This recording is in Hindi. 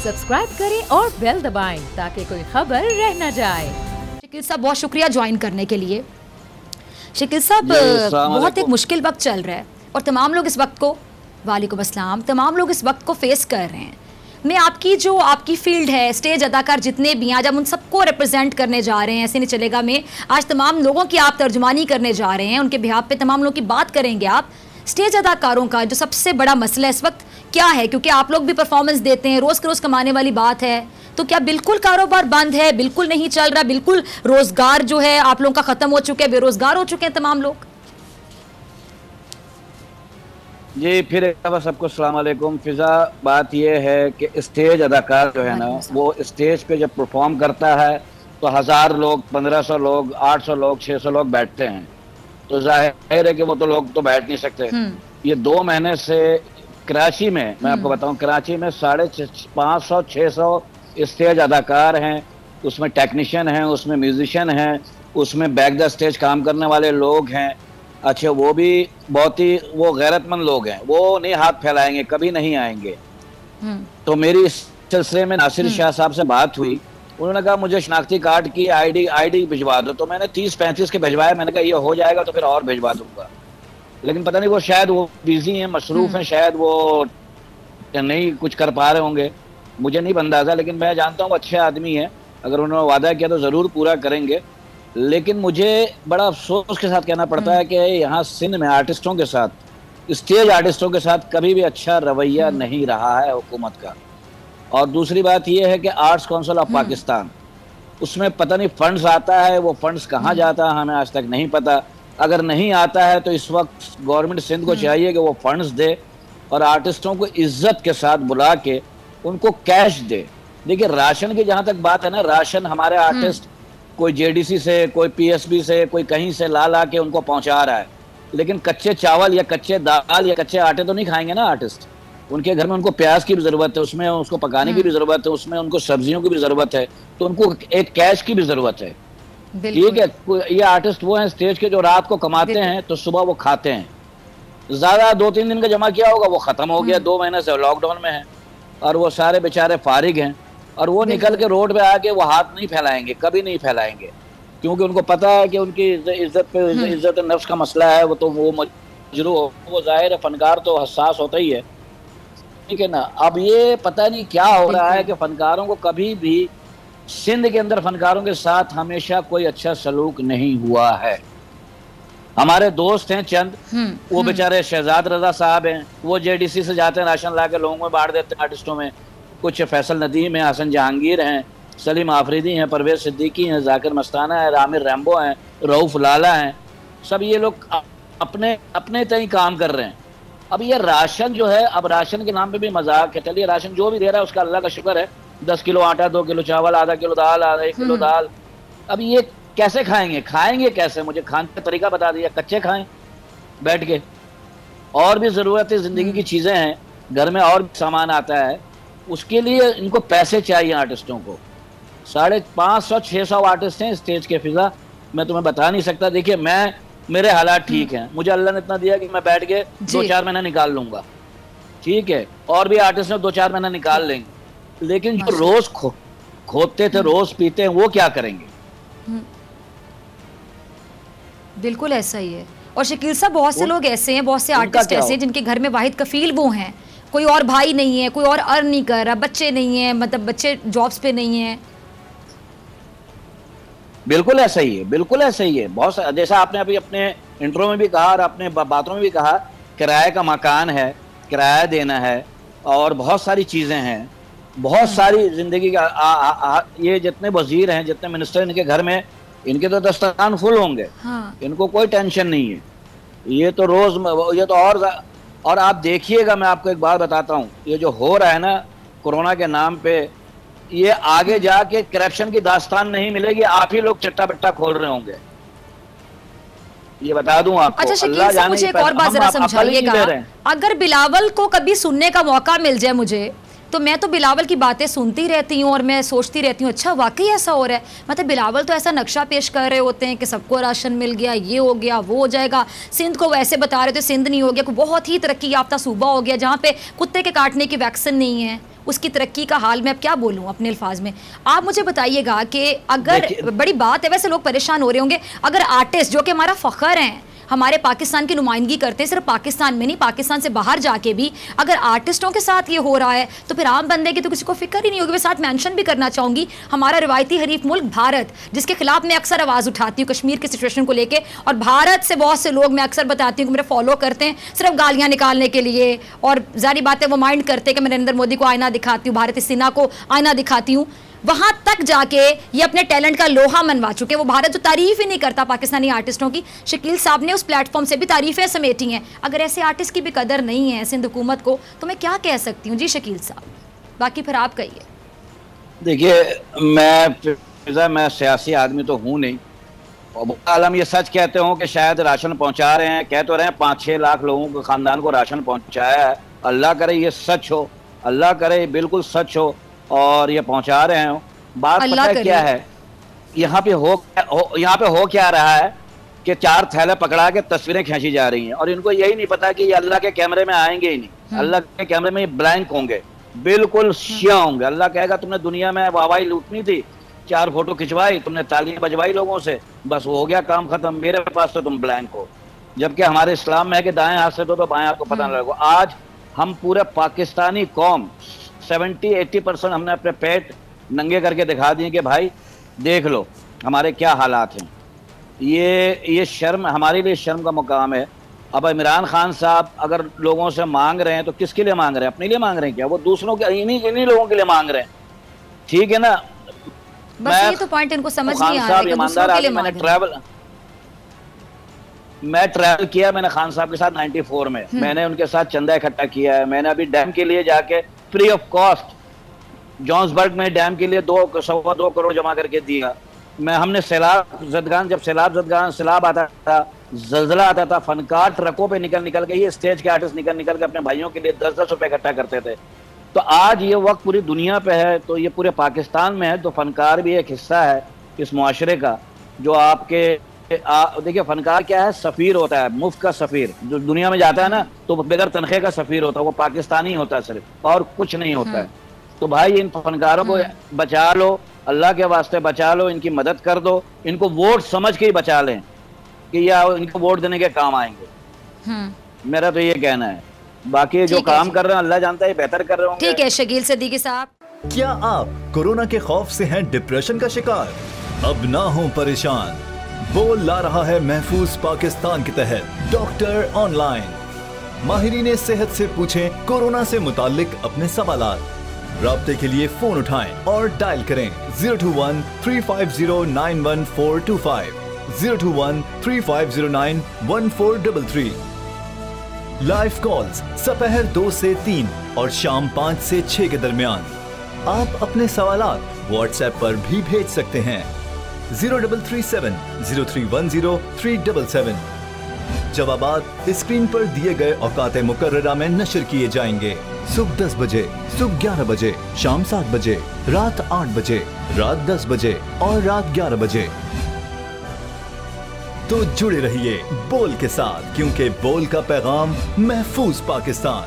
सब्सक्राइब करें और बेल दबाएं ताकि कोई खबर रह न जाए। शकील साहब बहुत शुक्रिया ज्वाइन करने के लिए। शकील साहब बहुत एक मुश्किल वक्त चल रहा है और तमाम लोग इस वक्त को, वालेकुम अस्सलाम, तमाम लोग इस वक्त को फेस कर रहे हैं। मैं आपकी फील्ड है, स्टेज अदाकार जितने भी हैं, आज हम उन सबको रिप्रेजेंट करने जा रहे हैं। ऐसे नहीं चलेगा। मैं आज तमाम लोगों की आप तर्जुमानी करने जा रहे हैं, उनके बिहाफ पे तमाम लोगों की बात करेंगे। आप स्टेज अदाकारों का जो सबसे बड़ा मसला इस वक्त क्या है, क्योंकि आप लोग भी परफॉर्मेंस देते हैं, रोज़ के रोज़ कमाने वाली बात है, तो क्या बिल्कुल कारोबार बंद है, बिल्कुल नहीं चल रहा, बिल्कुल रोज़गार जो है आप लोगों का ख़त्म हो चुका है, बेरोज़गार हो चुके हैं तमाम लोग? जी फिर एक दफ़ा सबको अस्सलाम वालेकुम। फिजा, बात यह है कि स्टेज अदाकार जो है ना, वो स्टेज पे जब परफॉर्म करता है तो 1000 लोग, 1500 लोग, 800 लोग, 600 लोग बैठते हैं, तो जाहिर है कि वो तो लोग तो बैठ नहीं सकते। ये 2 महीने से कराची में, मैं आपको बताऊं, कराची में 550-600 स्टेज अदाकार हैं, उसमें टेक्नीशियन हैं, उसमें म्यूजिशियन हैं, उसमें बैक द स्टेज काम करने वाले लोग हैं। अच्छा, वो भी बहुत ही वो गैरतमंद लोग हैं, वो नहीं हाथ फैलाएंगे, कभी नहीं आएंगे। तो मेरी इस सिलसिले में नासिर शाह साहब से बात हुई, उन्होंने कहा मुझे शनाख्ती कार्ड की आईडी भिजवा दो। तो मैंने 30-35 के भिजवाए, मैंने कहा ये हो जाएगा तो फिर और भिजवा दूंगा, लेकिन पता नहीं वो शायद वो बिजी हैं, मसरूफ हैं, शायद वो नहीं कुछ कर पा रहे होंगे, मुझे नहीं अंदाजा। लेकिन मैं जानता हूँ अच्छे आदमी है, अगर उन्होंने वादा किया तो ज़रूर पूरा करेंगे। लेकिन मुझे बड़ा अफसोस के साथ कहना पड़ता है कि यहाँ सिंध में आर्टिस्टों के साथ, स्टेज आर्टिस्टों के साथ कभी भी अच्छा रवैया नहीं रहा है हुकूमत का। और दूसरी बात यह है कि आर्ट्स काउंसिल ऑफ पाकिस्तान, उसमें पता नहीं फंड्स आता है, वो फंड्स कहाँ जाता है हमें आज तक नहीं पता। अगर नहीं आता है तो इस वक्त गवर्नमेंट सिंध को चाहिए कि वो फंड्स दे और आर्टिस्टों को इज्जत के साथ बुला के उनको कैश दे। देखिए, राशन की जहाँ तक बात है ना, राशन हमारे आर्टिस्ट कोई जेडीसी से, कोई पीएसबी से, कोई कहीं से ला के उनको पहुंचा रहा है, लेकिन कच्चे चावल या कच्चे दाल या कच्चे आटे तो नहीं खाएंगे ना आर्टिस्ट। उनके घर में उनको प्याज की भी जरूरत है, उसमें उसको पकाने की भी जरूरत है, उसमें उनको सब्जियों की भी जरूरत है, तो उनको एक कैश की भी जरूरत है। ठीक है, ये आर्टिस्ट वो हैं स्टेज के जो रात को कमाते हैं तो सुबह वो खाते हैं। ज्यादा 2-3 दिन का जमा किया होगा, वो खत्म हो गया, 2 महीने से लॉकडाउन में है और वो सारे बेचारे फारिग हैं, और वो निकल के रोड पे आके वो हाथ नहीं फैलाएंगे, कभी नहीं फैलाएंगे, क्योंकि उनको पता है कि उनकी इज्जत नफ्स का मसला है, वो तो वो मजरू हो, वो जाहिर है फनकार तो हसास होता ही है, ठीक है ना। अब ये पता नहीं क्या हो रहा है कि फनकारों को कभी भी सिंध के अंदर फनकारों के साथ हमेशा कोई अच्छा सलूक नहीं हुआ है। हमारे दोस्त हैं चंद, वो बेचारे शहजाद रजा साहब हैं, वो जेडीसी से जाते हैं, राशन ला के लोगों में बांट देते हैं आर्टिस्टों में। कुछ फैसल नदीम हैं, हसन जहांगीर हैं, सलीम आफरीदी हैं, परवेज सिद्दीकी हैं, जाकिर मस्ताना है, रामिर रैम्बो हैं, रऊफ लाला हैं, सब ये लोग अपने अपने तय काम कर रहे हैं। अब ये राशन जो है, अब राशन के नाम पे भी मजाक है। चलिए, राशन जो भी दे रहा है उसका अल्लाह का शुक्र है, 10 किलो आटा, 2 किलो चावल, आधा किलो दाल, आधा 1 किलो दाल। अब ये कैसे खाएंगे कैसे? मुझे खाने का तरीका बता दिया, कच्चे खाएं बैठ के। और भी ज़रूरतें ज़िंदगी की चीज़ें हैं, घर में और भी सामान आता है, उसके लिए इनको पैसे चाहिए आर्टिस्टों को। 550-600 आर्टिस्ट हैं स्टेज के। फिजा, मैं तुम्हें बता नहीं सकता। देखिए, मेरे हालात ठीक हैं, मुझे अल्लाह ने इतना दिया कि मैं बैठ के 2-4 महीना निकाल लूंगा, ठीक है, और भी आर्टिस्ट ने 2-4 महीना निकाल लेंगे, लेकिन जो रोज खोदते थे, रोज पीते हैं, वो क्या करेंगे? बिल्कुल ऐसा ही है। और शकील साहब, बहुत से लोग ऐसे हैं, बहुत से आर्टिस्ट ऐसे हैं जिनके घर में वाहिद कफील वो हैं, कोई और भाई नहीं है, कोई और अर्न नहीं कर रहा, बच्चे नहीं है, मतलब बच्चे जॉब्स पे नहीं है। बिल्कुल ऐसा ही है, बिल्कुल ऐसा ही है। बहुत जैसा आपने अभी अपने इंट्रो में भी कहा और अपने बातों में भी कहा, किराए का मकान है, किराया देना है, और बहुत सारी चीजें हैं, बहुत सारी जिंदगी का। ये जितने वजीर हैं, जितने मिनिस्टर, इनके घर में इनके तो दस्तरखान फुल होंगे, इनको कोई टेंशन नहीं है। ये तो रोज, ये तो और आप देखिएगा, मैं आपको एक बात बताता हूँ, ये जो हो रहा है ना कोरोना के नाम पे, ये आगे जाके करप्शन की दास्तान नहीं मिलेगी, आप ही लोग चट्टा बट्टा खोल रहे होंगे, ये बता दूं आपको। अच्छा शकील साहब, मुझे एक और बात जरा समझाइएगा, अगर बिलावल को कभी सुनने का मौका मिल जाए मुझे तो मैं तो बिलावल की बातें सुनती रहती हूँ और मैं सोचती रहती हूँ अच्छा वाकई ऐसा हो रहा है। मतलब बिलावल तो ऐसा नक्शा पेश कर रहे होते हैं कि सबको राशन मिल गया, ये हो गया, वो हो जाएगा। सिंध को वैसे बता रहे थे सिंध नहीं हो गया, बहुत ही तरक्की याफ्ता सूबा हो गया जहाँ पे कुत्ते के काटने की वैक्सीन नहीं है, उसकी तरक्की का हाल मैं अब क्या बोलूँ अपने अल्फाज में। आप मुझे बताइएगा कि अगर बड़ी बात है, वैसे लोग परेशान हो रहे होंगे, अगर आर्टिस्ट जो कि हमारा फ़ख्र हैं, हमारे पाकिस्तान की नुमाइंदगी करते हैं, सिर्फ पाकिस्तान में नहीं पाकिस्तान से बाहर जाके भी, अगर आर्टिस्टों के साथ ये हो रहा है तो फिर आम बंदे की तो किसी को फिक्र ही नहीं होगी। मैं साथ मेंशन भी करना चाहूँगी हमारा रिवायती हरीफ मुल्क भारत, जिसके खिलाफ मैं अक्सर आवाज़ उठाती हूँ कश्मीर की सिचुएशन को लेकर, और भारत से बहुत से लोग मैं अक्सर बताती हूँ कि मेरे फॉलो करते हैं सिर्फ गालियाँ निकालने के लिए, और जारी बात है वो माइंड करते हैं कि मैं नरेंद्र मोदी को आईना दिखाती हूँ, भारतीय सेना को आईना दिखाती हूँ। वहां तक जाके ये अपने टैलेंट का लोहा मनवा चुके। वो भारत जो तारीफ ही नहीं करता पाकिस्तानी आर्टिस्टों की, शकील साहब ने उस प्लेटफॉर्म से भी तारीफें समेटी हैं। अगर ऐसे आर्टिस्ट की भी कदर नहीं है सिंध हुकूमत को तो मैं क्या कह सकती हूँ। जी शकील साहब, बाकी फिर आप कहिए। देखिए मैं सियासी आदमी तो हूँ नहीं, आलम ये सच कहते हो कि शायद राशन पहुंचा रहे हैं, कह तो रहे हैं 5-6 लाख लोगों को खानदान को राशन पहुंचाया है। अल्लाह करे ये सच हो, अल्लाह करे ये बिल्कुल सच हो और ये पहुंचा रहे हो। बात पता है क्या है, यहाँ पे हो क्या रहा है कि 4 थैले पकड़ा के तस्वीरें खींची जा रही हैं और इनको यही नहीं पता कि ये अल्लाह के कैमरे में आएंगे ही नहीं। अल्लाह के कैमरे में ये ब्लैंक होंगे, बिल्कुल शिया होंगे। अल्लाह कहेगा तुमने दुनिया में वाहवाही लूटनी थी, 4 फोटो खिंचवाई, तुमने तालियां बजवाई लोगों से, बस वो हो गया काम खत्म, मेरे पास तो तुम ब्लैंक हो। जबकि हमारे इस्लाम में है कि दाएं हाथ से दो तो बाएं हाथ को पता न लगेगा। आज हम पूरे पाकिस्तानी कौम 70-80% हमने अपने पेट नंगे करके दिखा दिए कि भाई देख लो हमारे क्या हालात हैं। ये शर्म, हमारे लिए शर्म का मुकाम है। अब इमरान खान साहब अगर लोगों से मांग रहे हैं तो किसके लिए मांग रहे हैं? अपने लिए मांग रहे हैं क्या? वो दूसरों के इन्हीं लोगों के लिए मांग रहे हैं, ठीक है ना। बस ये तो पॉइंट इनको समझ नहीं आ रहा है कि दूसरों के लिए मांग रहे हैं। मैं ट्रैवल किया, मैंने खान साहब के साथ 94 में मैंने उनके साथ चंदा इकट्ठा किया है। मैंने अभी डैम के लिए जाके फ्री ऑफ कॉस्ट जॉन्सबर्ग में डैम के लिए 2 करोड़ जमा करके दिया। हमने सैलाब आता था, जल्जला आता था, फनकार ट्रकों पे निकल के, ये स्टेज के आर्टिस्ट निकल के अपने भाइयों के लिए 10-10 रुपए इकट्ठा करते थे। तो आज ये वक्त पूरी दुनिया पे है, तो ये पूरे पाकिस्तान में है। तो फनकार भी एक हिस्सा है इस मुआशरे का, जो आपके देखिए फनकार क्या है, सफीर होता है, मुफ्त का सफीर। जो दुनिया में जाता है ना तो बगैर तनख्वाह का सफीर होता है, वो पाकिस्तानी होता है सिर्फ, और कुछ नहीं होता है। तो भाई इन फनकारों को बचा लो, अल्लाह के वास्ते बचा लो, इनकी मदद कर दो, इनको वोट समझ के ही बचा लें कि या इनको वोट देने के काम आएंगे। मेरा तो ये कहना है। बाकी जो काम कर रहे हैं अल्लाह जानता है बेहतर कर रहे होंगे। ठीक है शकील सिद्दीकी साहब। क्या आप कोरोना के खौफ से हैं डिप्रेशन का शिकार? अब ना हो परेशान, बोल ला रहा है महफूज पाकिस्तान के तहत डॉक्टर ऑनलाइन। माहिरीन सेहत से पूछें कोरोना से मुताल्लिक अपने सवालात। राब्ते के लिए फोन उठाएं और डायल करें 021-350-91425, 021-3509-1433। लाइव कॉल्स दोपहर 2 से 3 और शाम 5 से 6 के दरमियान। आप अपने सवालात व्हाट्सएप पर भी भेज सकते हैं 0337-0310-377। जवाबात स्क्रीन पर दिए गए औकात मुकर्ररा में नशर किए जाएंगे। सुबह 10 बजे, सुबह 11 बजे, शाम 7 बजे, रात 8 बजे, रात 10 बजे और रात 11 बजे। तो जुड़े रहिए बोल के साथ, क्योंकि बोल का पैगाम महफूज पाकिस्तान।